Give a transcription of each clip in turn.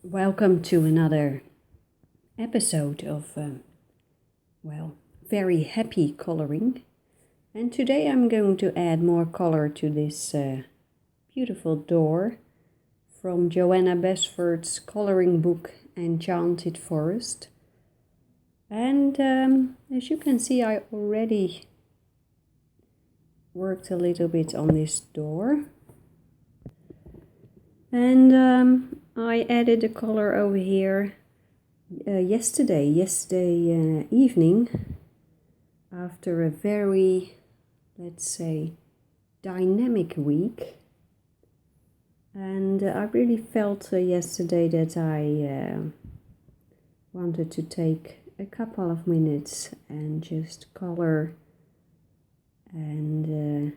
Welcome to another episode of, very happy coloring. And today I'm going to add more color to this beautiful door from Joanna Besford's coloring book, Enchanted Forest. And as you can see, I already worked a little bit on this door. And I added the color over here yesterday evening, after a very, let's say, dynamic week. And I really felt yesterday that I wanted to take a couple of minutes and just color and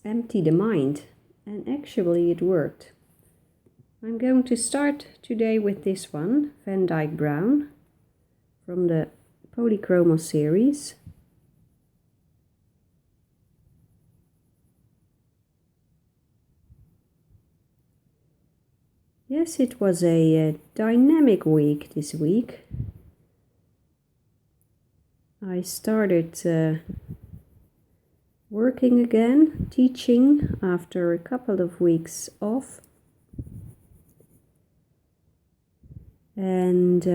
empty the mind. And actually it worked. I'm going to start today with this one, Van Dyke Brown, from the Polychroma series. Yes, it was a dynamic week this week. I started working again, teaching after a couple of weeks off. And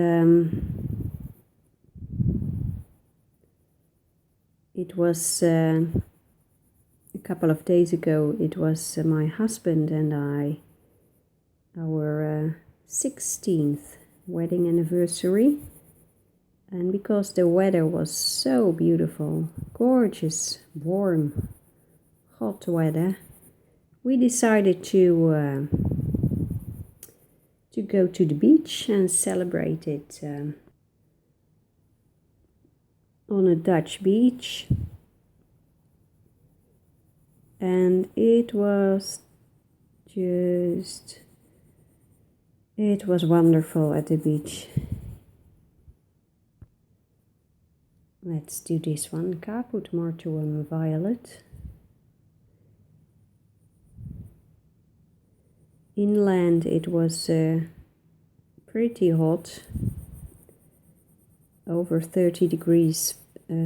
it was a couple of days ago, it was my husband and I, our 16th wedding anniversary. And because the weather was so beautiful, gorgeous, warm, hot weather, we decided to go to the beach and celebrate it on a Dutch beach. And it was wonderful at the beach. Let's do this one, Caput Mortuum Violet. Inland it was pretty hot, over 30 degrees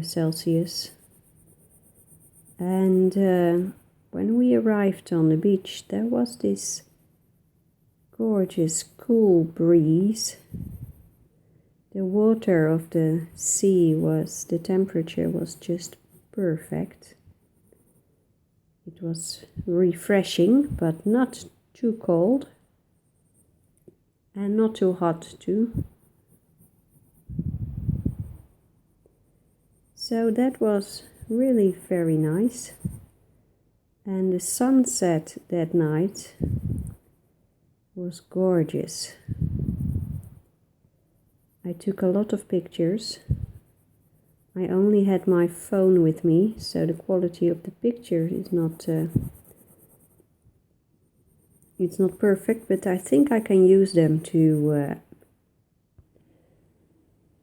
Celsius. And when we arrived on the beach, there was this gorgeous cool breeze. The water of the sea the temperature was just perfect. It was refreshing, but not too cold and not too hot too. So that was really very nice. And the sunset that night was gorgeous. I took a lot of pictures. I only had my phone with me, so the quality of the picture is not it's not perfect, but I think I can use them to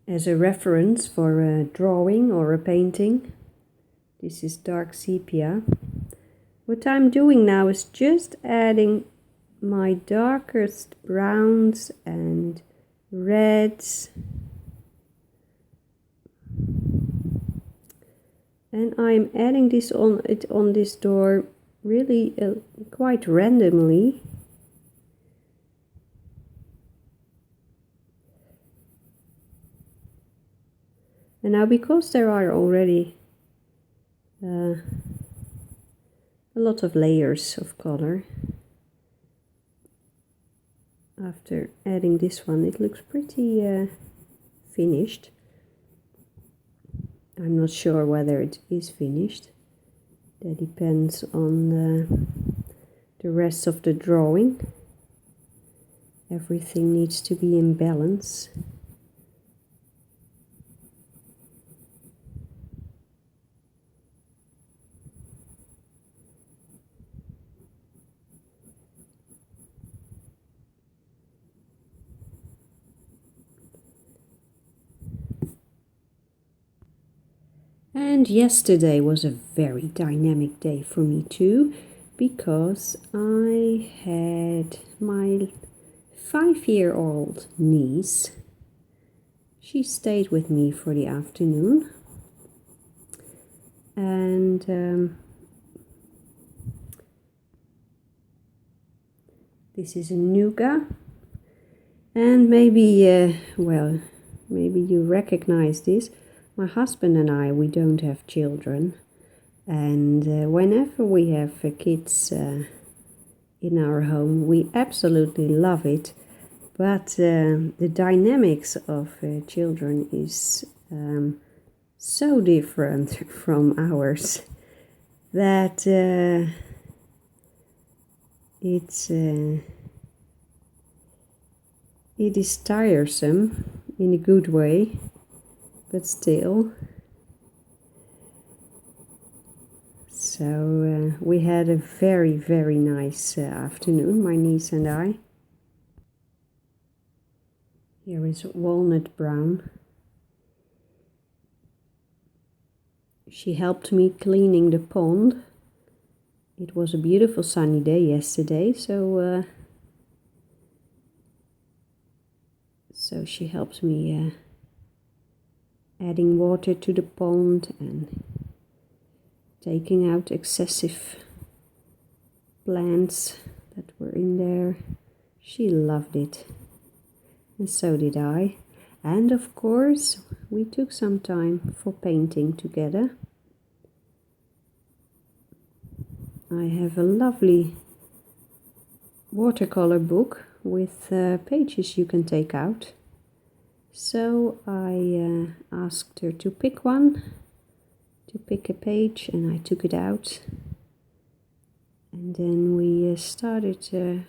as a reference for a drawing or a painting. This is dark sepia. What I'm doing now is just adding my darkest browns and reds, and I'm adding this on this door really quite randomly. And now, because there are already a lot of layers of color, after adding this one, it looks pretty finished. I'm not sure whether it is finished. That depends on the rest of the drawing. Everything needs to be in balance. And yesterday was a very dynamic day for me too, because I had my 5-year-old niece. She stayed with me for the afternoon, and this is a nougat, and maybe, maybe you recognize this. My husband and I, we don't have children, and whenever we have kids in our home, we absolutely love it. But the dynamics of children is so different from ours that it is tiresome in a good way, but still. So we had a very, very nice afternoon, my niece and I. Here is walnut brown. She helped me cleaning the pond. It was a beautiful sunny day yesterday, so she helped me adding water to the pond and taking out excessive plants that were in there. She loved it, and so did I. And of course, we took some time for painting together. I have a lovely watercolor book with pages you can take out. So I asked her to pick a page, and I took it out. And then we started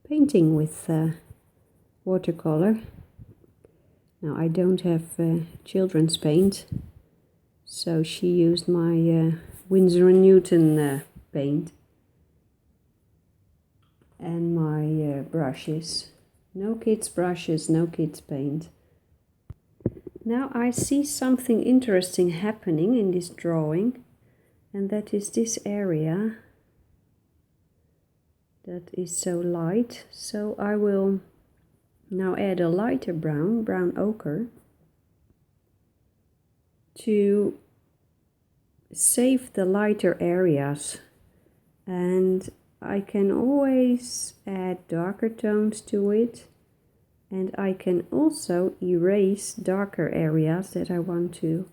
painting with watercolor. Now I don't have children's paint, so she used my Winsor & Newton paint and my brushes. No kids' brushes, no kids' paint. Now I see something interesting happening in this drawing, and that is this area that is so light. So I will now add a lighter brown ochre, to save the lighter areas, and I can always add darker tones to it, and I can also erase darker areas that I want to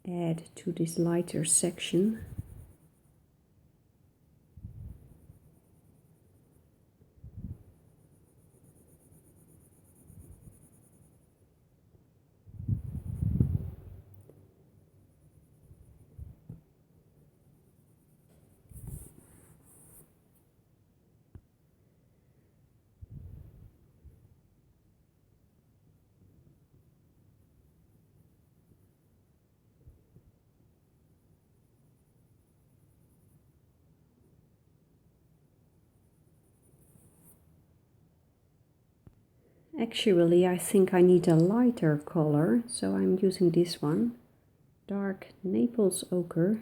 add to this lighter section. Actually, I think I need a lighter color, so I'm using this one, dark Naples ochre.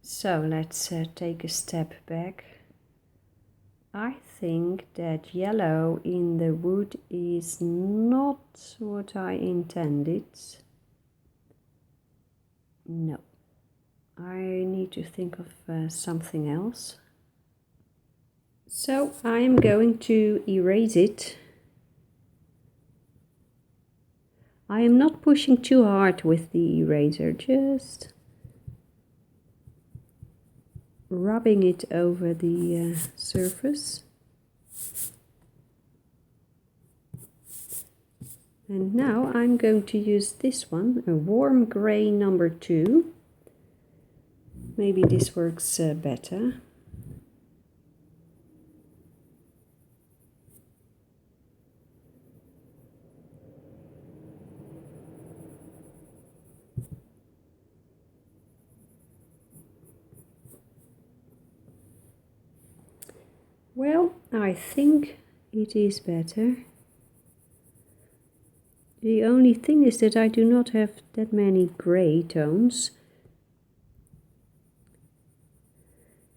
So let's take a step back. I think that yellow in the wood is not what I intended. No, I need to think of something else. So I'm going to erase it. I am not pushing too hard with the eraser, just rubbing it over the surface. And now I'm going to use this one, a warm gray number 2. Maybe this works better. Well, I think it is better. The only thing is that I do not have that many gray tones.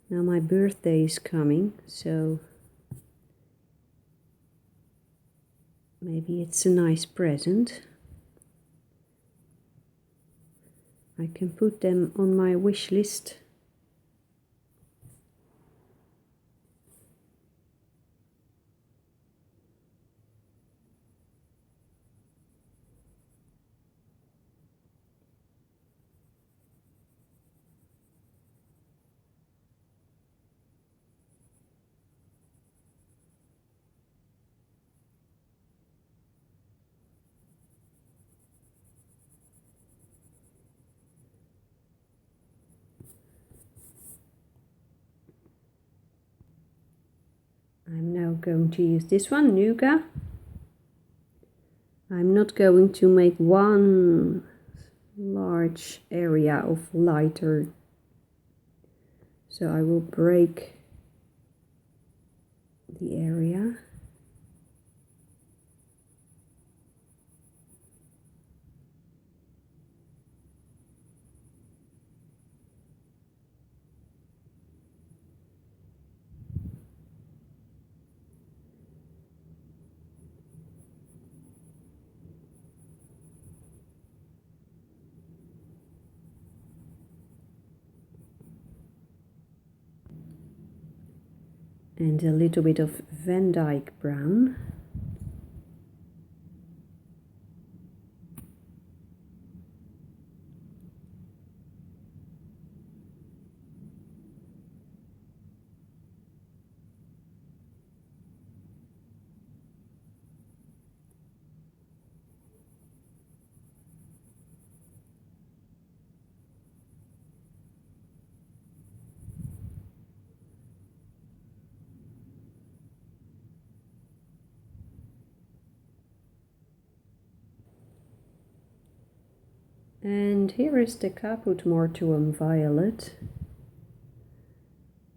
Now my birthday is coming, so maybe it's a nice present. I can put them on my wish list. I'm now going to use this one, Nougat. I'm not going to make one large area of lighter, so I will break the area. And a little bit of Van Dyke brown. And here is the Caput Mortuum violet.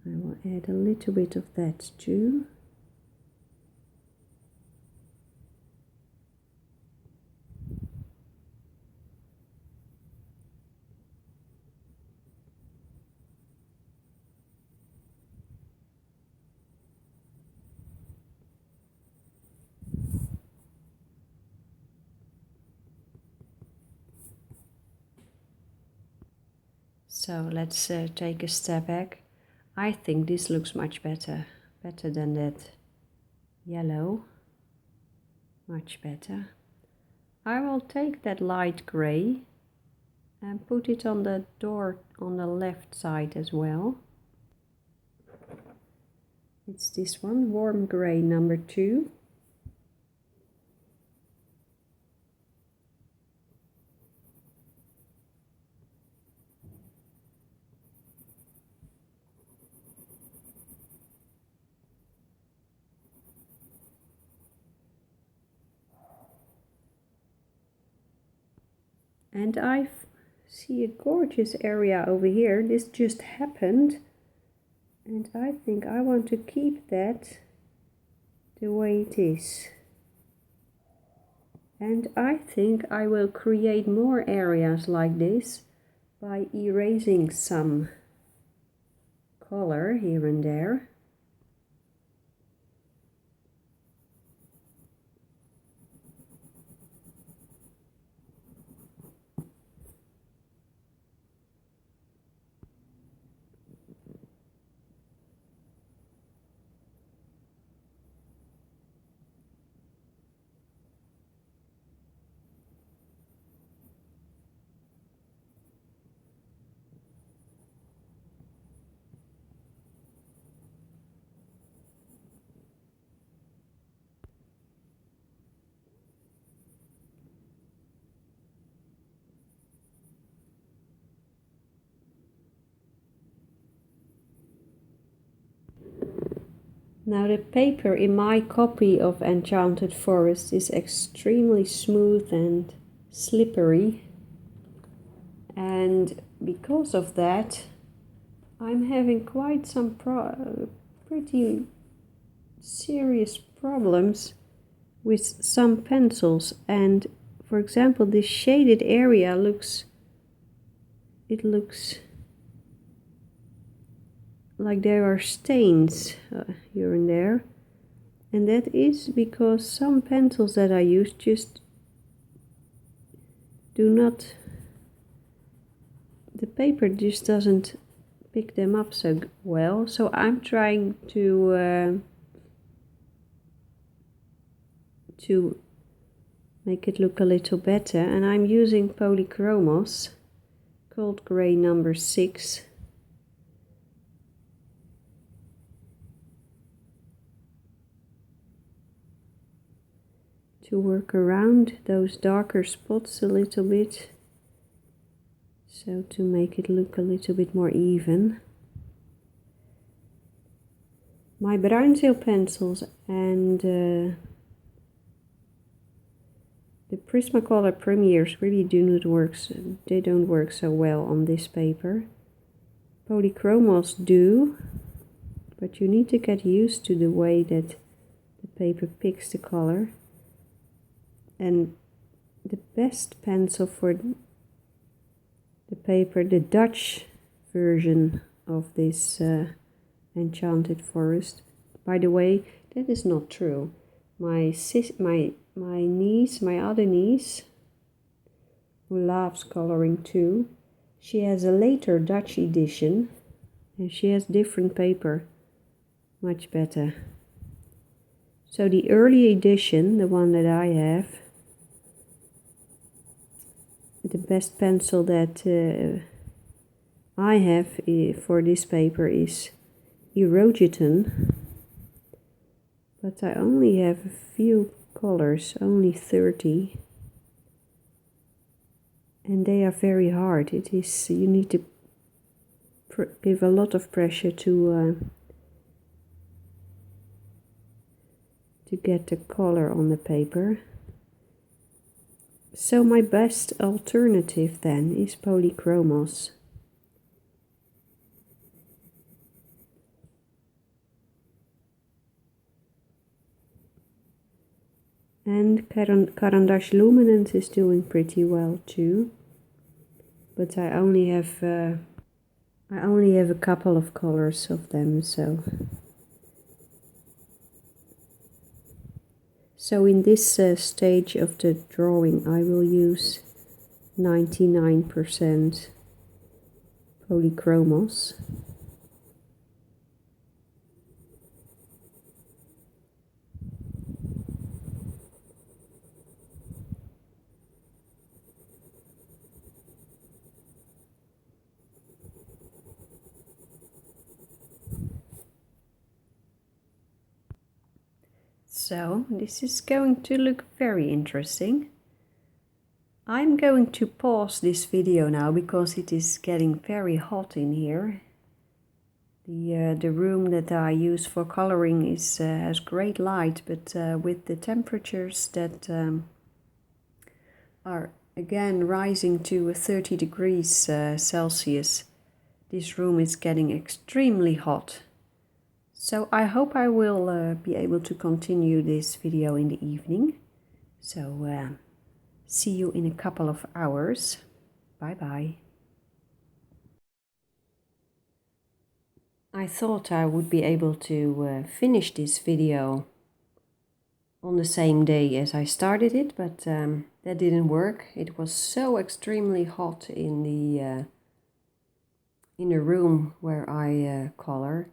I will add a little bit of that too. So let's take a step back. I think this looks much better than that yellow, much better. I will take that light gray and put it on the door on the left side as well. It's this one, warm gray number 2. And I see a gorgeous area over here. This just happened. And I think I want to keep that the way it is. And I think I will create more areas like this by erasing some color here and there. Now the paper in my copy of Enchanted Forest is extremely smooth and slippery, and because of that I'm having quite some pretty serious problems with some pencils. And for example, this shaded area looks like there are stains here and there, and that is because some pencils that I use just do not, the paper just doesn't pick them up so well. So I'm trying to make it look a little better, and I'm using Polychromos Cold Gray number 6. To work around those darker spots a little bit, so to make it look a little bit more even. My Bruinzeel pencils and the Prismacolor Premiers really do not work, they don't work so well on this paper. Polychromos do, but you need to get used to the way that the paper picks the color. And the best pencil for the paper, the Dutch version of this Enchanted Forest. By the way, that is not true. My niece, my other niece, who loves coloring too, she has a later Dutch edition, and she has different paper, much better. So the early edition, the one that I have, the best pencil that I have for this paper is Erogeton, but I only have a few colors, only 30, and they are very hard. It is, you need to give a lot of pressure to get the color on the paper. So my best alternative then is Polychromos. And Caran d'Ache Luminance is doing pretty well too, but I only have a couple of colors of them. So in this stage of the drawing, I will use 99% Polychromos. So this is going to look very interesting. I'm going to pause this video now because it is getting very hot in here. The room that I use for coloring is has great light, but with the temperatures that are again rising to 30 degrees Celsius, this room is getting extremely hot. So I hope I will be able to continue this video in the evening. So see you in a couple of hours. Bye bye. I thought I would be able to finish this video on the same day as I started it, but that didn't work. It was so extremely hot in the room where I color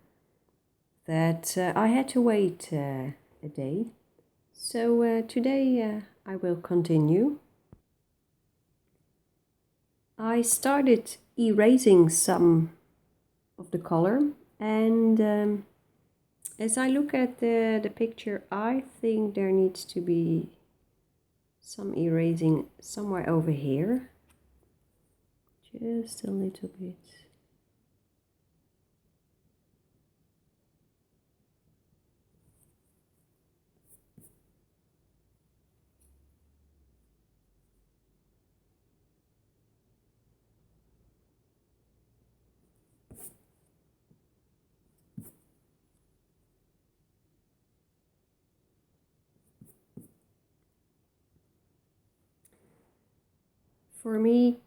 that I had to wait a day. So today I will continue. I started erasing some of the color, and as I look at the picture, I think there needs to be some erasing somewhere over here, just a little bit. For me,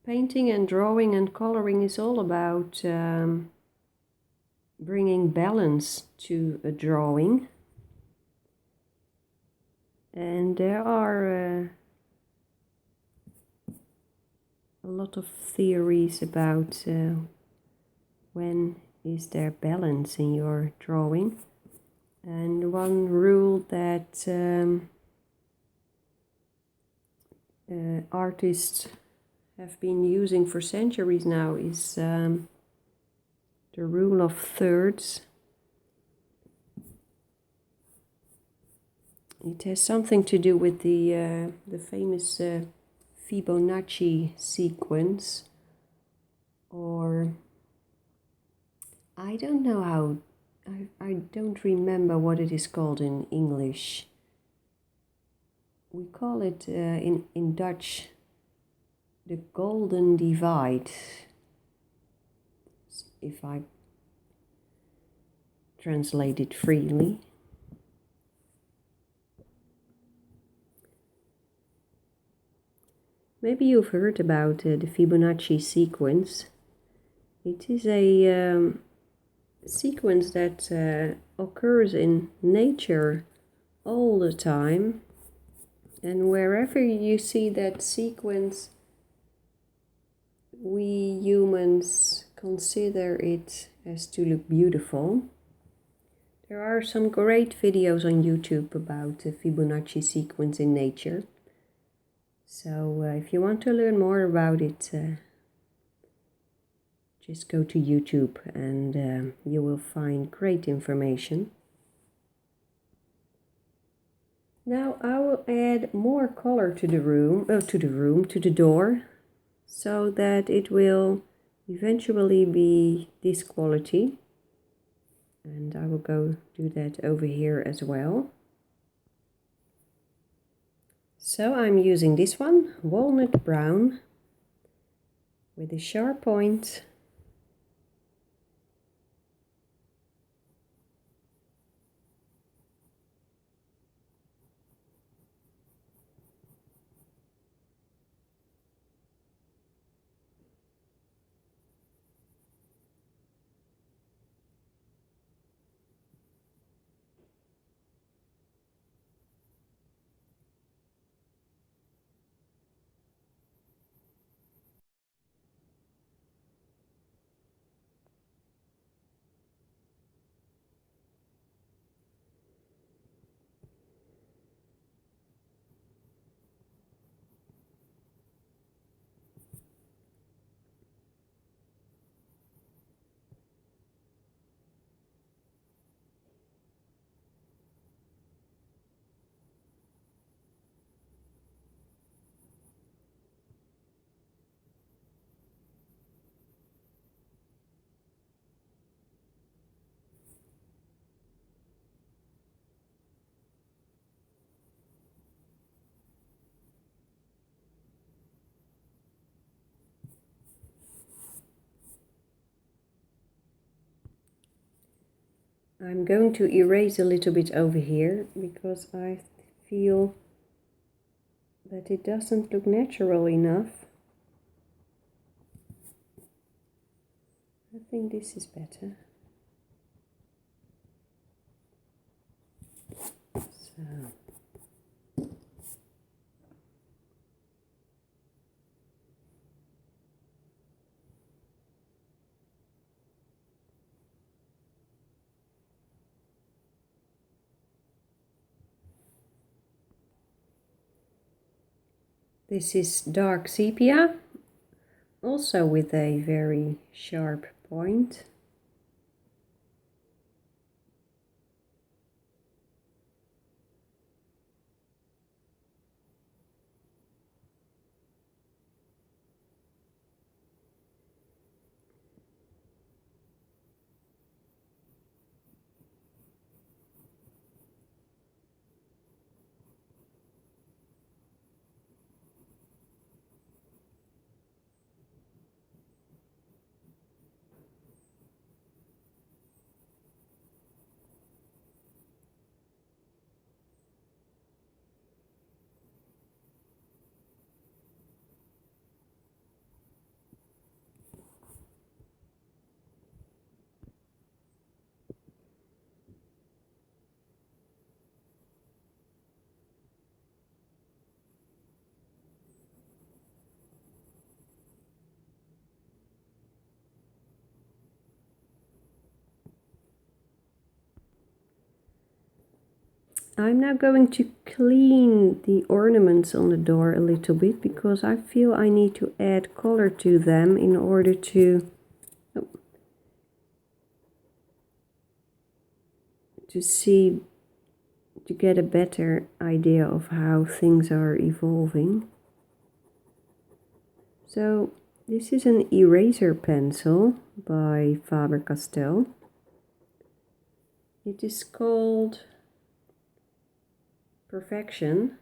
painting and drawing and coloring is all about bringing balance to a drawing. And there are a lot of theories about when is there balance in your drawing. And one rule that artists have been using for centuries now is the rule of thirds. It has something to do with the famous Fibonacci sequence, or I don't know how, I don't remember what it is called in English. We call it in Dutch the golden divide, if I translate it freely. Maybe you've heard about the Fibonacci sequence. It is a sequence that occurs in nature all the time, and wherever you see that sequence, we humans consider it as to look beautiful. There are some great videos on YouTube about the Fibonacci sequence in nature. So if you want to learn more about it, just go to YouTube and you will find great information. Now I will add more color to the door, so that it will eventually be this quality. And I will go do that over here as well. So I'm using this one, walnut brown, with a sharp point. I'm going to erase a little bit over here because I feel that it doesn't look natural enough. I think this is better. So. This is dark sepia, also with a very sharp point. I'm now going to clean the ornaments on the door a little bit because I feel I need to add color to them in order to see, to get a better idea of how things are evolving. So this is an eraser pencil by Faber-Castell. It is called Perfection.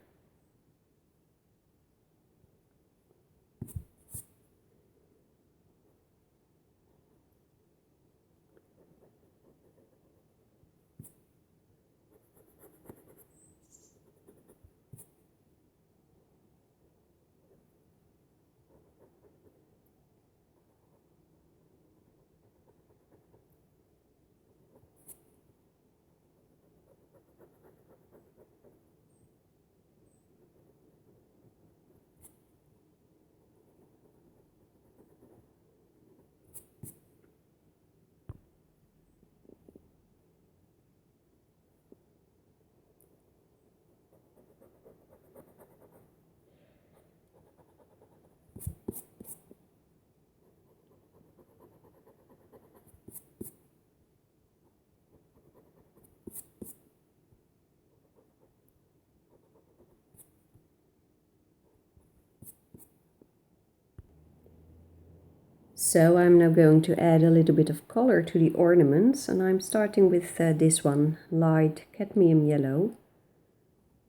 So I'm now going to add a little bit of color to the ornaments, and I'm starting with this one, light cadmium yellow.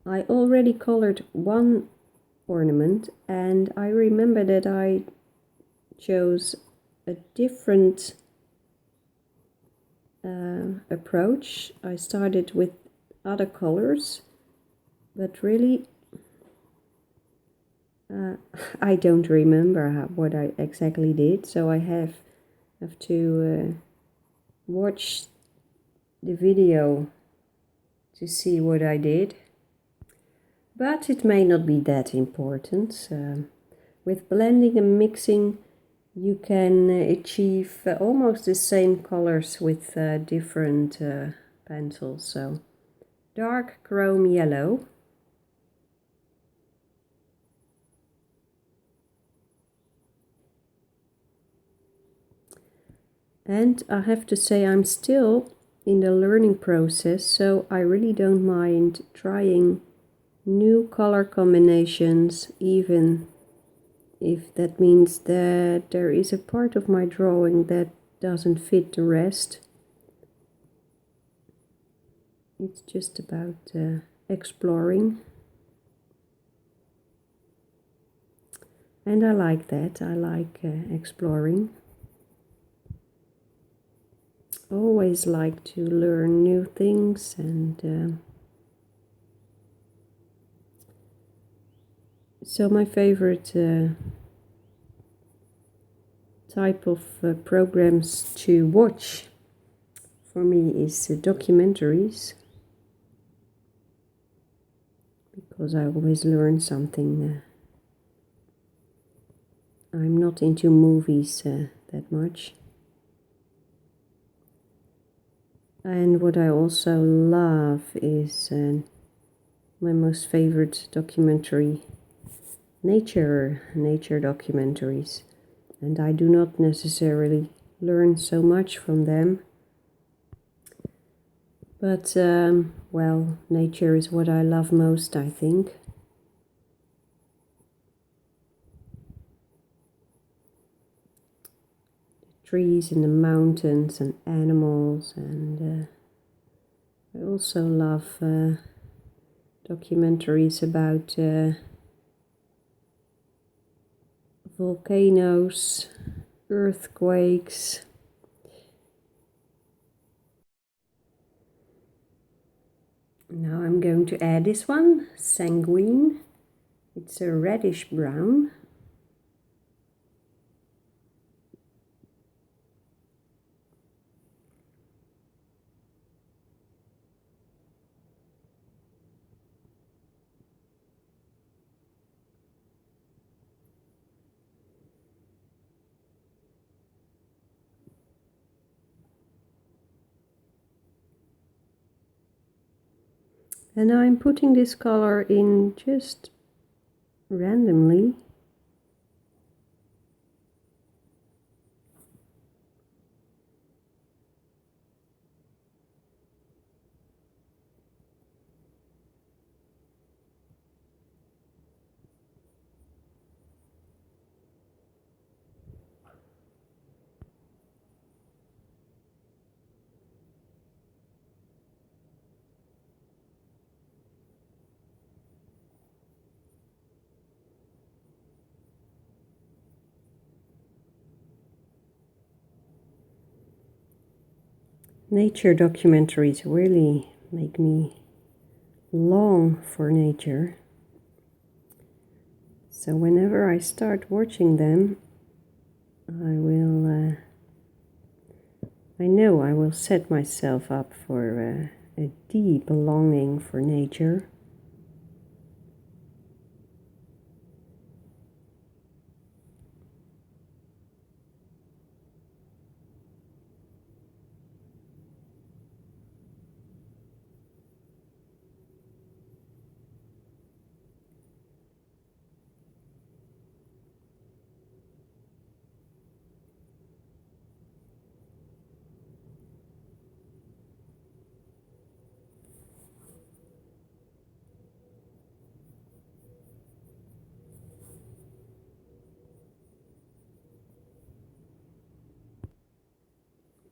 I already colored one ornament, and I remember that I chose a different approach. I started with other colors, but really I don't remember what I exactly did, so I have to watch the video to see what I did. But it may not be that important. With blending and mixing, you can achieve almost the same colors with different pencils. So dark chrome yellow. And I have to say I'm still in the learning process, so I really don't mind trying new color combinations, even if that means that there is a part of my drawing that doesn't fit the rest. It's just about exploring. And I like that. I like exploring. Always like to learn new things, and so my favorite type of programs to watch for me is documentaries, because I always learn something. I'm not into movies that much. And what I also love is my most favorite documentary, nature documentaries. And I do not necessarily learn so much from them. But, well, nature is what I love most, I think. Trees and the mountains and animals, and I also love documentaries about volcanoes, earthquakes. Now I'm going to add this one, sanguine. It's a reddish brown. And I'm putting this color in just randomly. Nature documentaries really make me long for nature. So whenever I start watching them, I know I will set myself up for a deep longing for nature.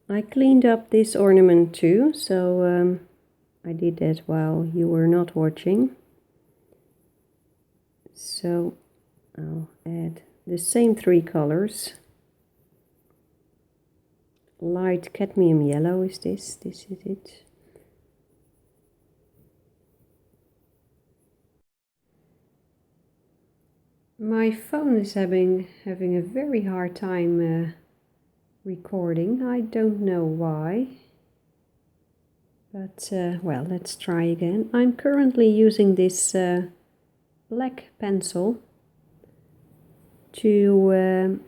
I cleaned up this ornament too, so I did that while you were not watching. So I'll add the same 3 colors. Light cadmium yellow is this is it. My phone is having a very hard time recording. I don't know why. But, well, let's try again. I'm currently using this black pencil to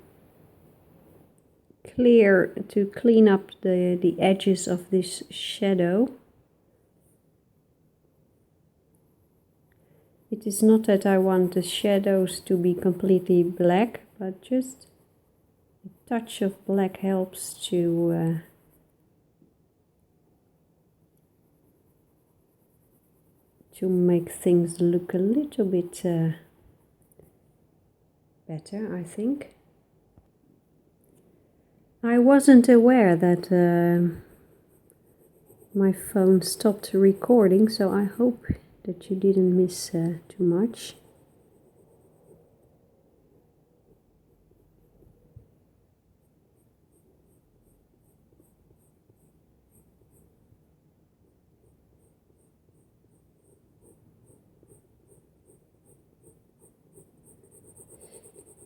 clean up the edges of this shadow. It is not that I want the shadows to be completely black, but just a touch of black helps to make things look a little bit better, I think. I wasn't aware that my phone stopped recording, so I hope that you didn't miss too much.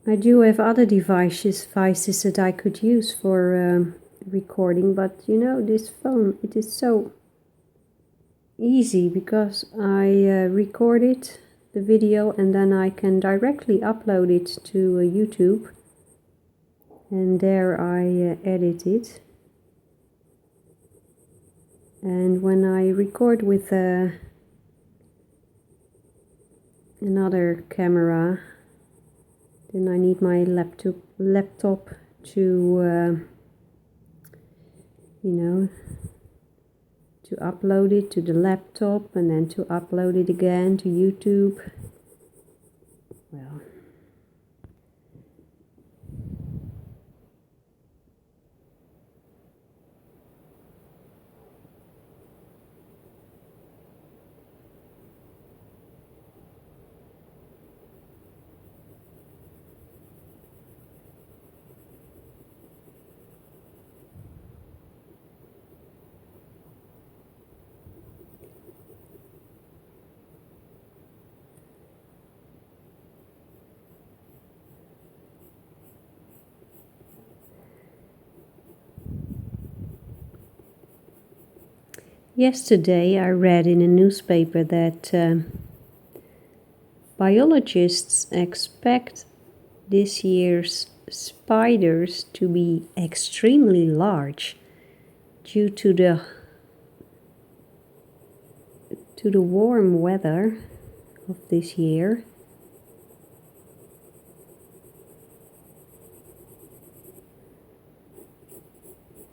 I do have other devices that I could use for recording, but you know, this phone, it is so easy because I record it, the video, and then I can directly upload it to YouTube, and there I edit it. And when I record with another camera, then I need my laptop to you know, to upload it to the laptop and then to upload it again to YouTube. Well, yesterday I read in a newspaper that biologists expect this year's spiders to be extremely large due to to the warm weather of this year.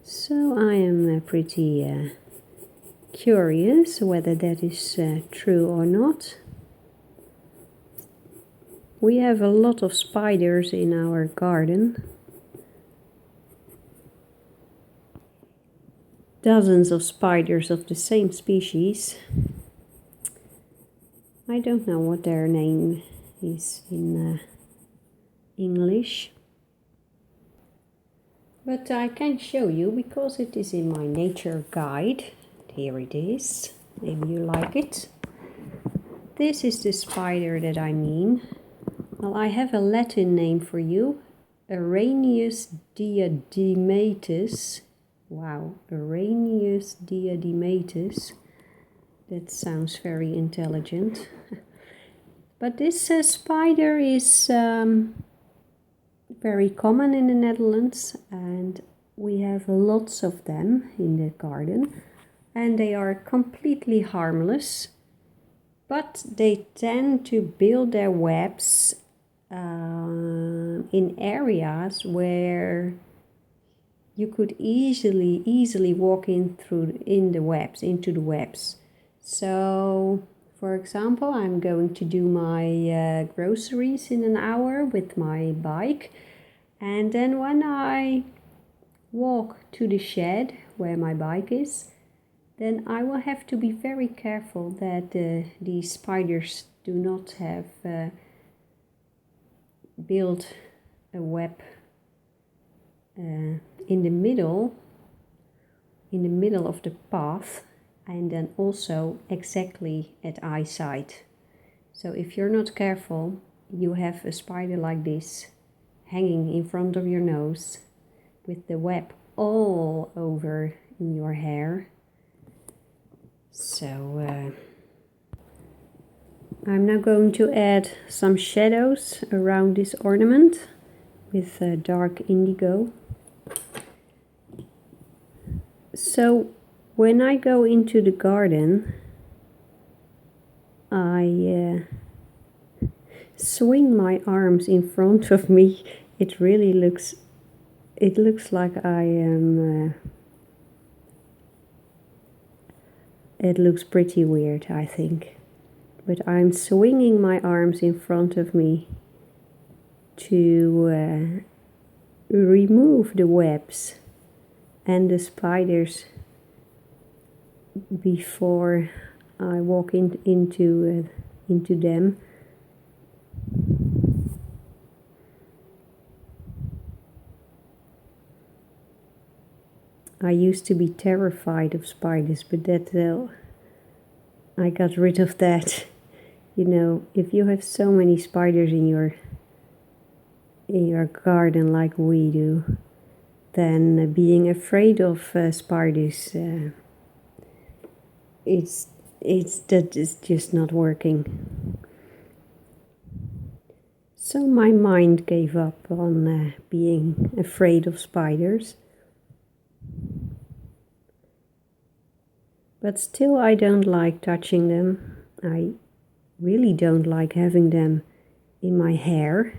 So I am pretty curious whether that is true or not. We have a lot of spiders in our garden. Dozens of spiders of the same species. I don't know what their name is in English. But I can show you because it is in my nature guide. Here it is. Maybe you like it. This is the spider that I mean. Well, I have a Latin name for you. Araneus diadematus. Wow, Araneus diadematus. That sounds very intelligent. But this spider is very common in the Netherlands, and we have lots of them in the garden, and they are completely harmless, but they tend to build their webs in areas where you could easily walk into the webs. So for example, I'm going to do my groceries in an hour with my bike, and then when I walk to the shed where my bike is, then I will have to be very careful that these spiders do not have built a web in the middle of the path, and then also exactly at eyesight. So if you're not careful, you have a spider like this hanging in front of your nose with the web all over in your hair. So I'm now going to add some shadows around this ornament with dark indigo. So when I go into the garden, I swing my arms in front of me. It looks like I am, it looks pretty weird, I think. But I'm swinging my arms in front of me to remove the webs and the spiders before I walk into them. I used to be terrified of spiders, but that I got rid of that. You know, if you have so many spiders in your garden like we do, then being afraid of spiders, that is just not working. So my mind gave up on being afraid of spiders. But still I don't like touching them. I really don't like having them in my hair.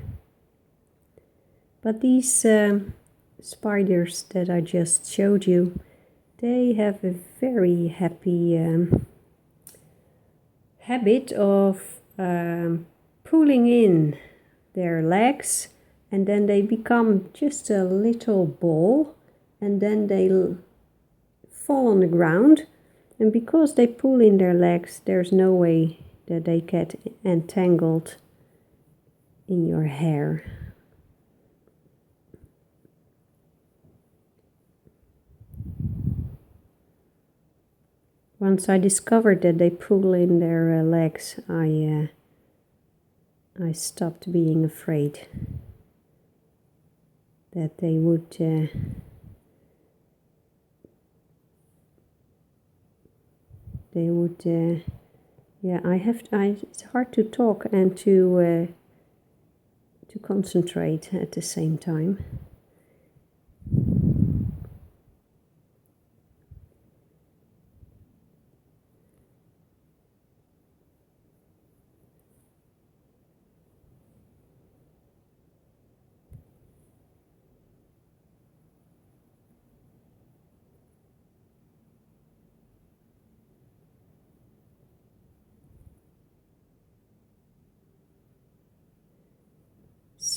But these spiders that I just showed you, they have a very happy habit of pulling in their legs, and then they become just a little ball, and then they fall on the ground. And because they pull in their legs, there's no way that they get entangled in your hair. Once I discovered that they pull in their legs, I stopped being afraid that they would it's hard to talk and to concentrate at the same time.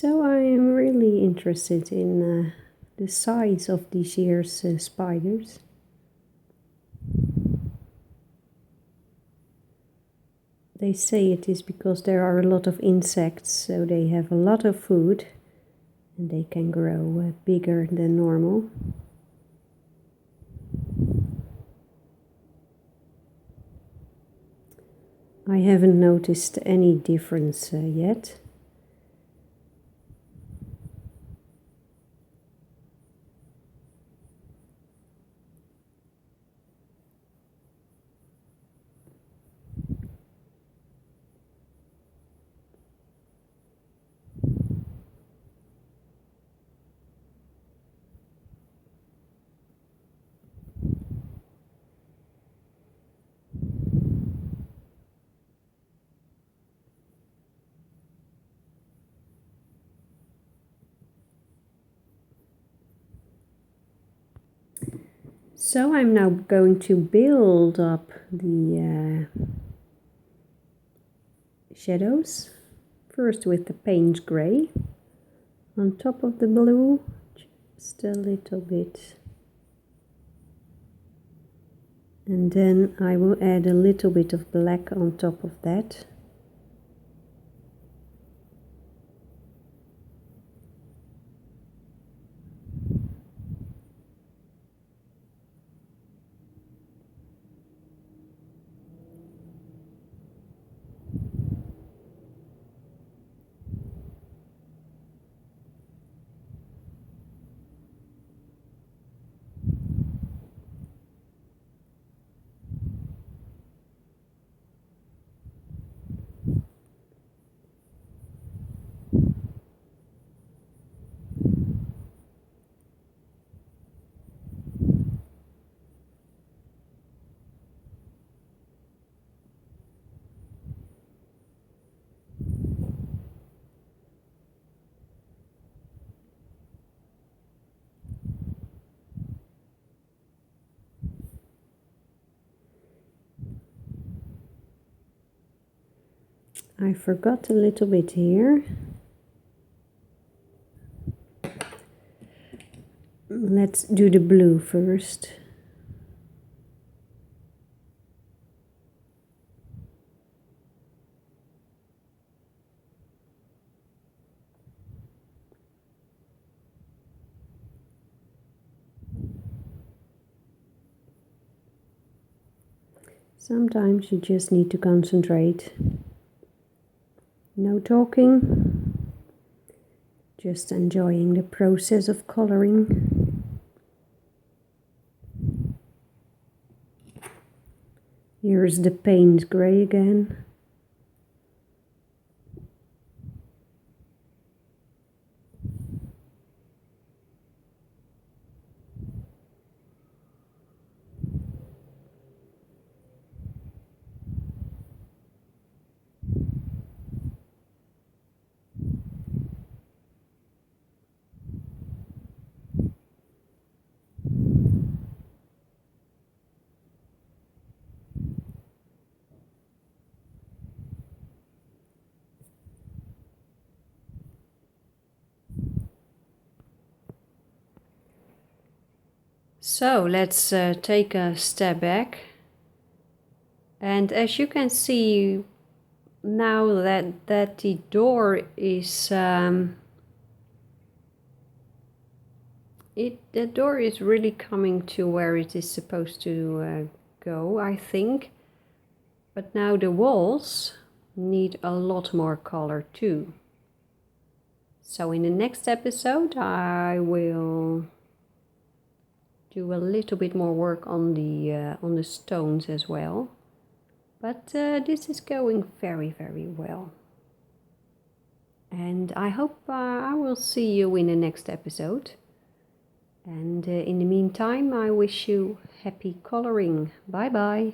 So I am really interested in the size of this year's spiders. They say it is because there are a lot of insects, so they have a lot of food and they can grow bigger than normal. I haven't noticed any difference yet. So I'm now going to build up the shadows, first with the paint gray on top of the blue, just a little bit. And then I will add a little bit of black on top of that. I forgot a little bit here. Let's do the blue first. Sometimes you just need to concentrate. No talking, just enjoying the process of coloring. Here's the paint gray again. So let's take a step back, and as you can see now that the door is the door is really coming to where it is supposed to go, I think. But now the walls need a lot more color too. So in the next episode I will do a little bit more work on the stones as well. But this is going very, very well. And I hope I will see you in the next episode. And in the meantime, I wish you happy coloring. Bye bye.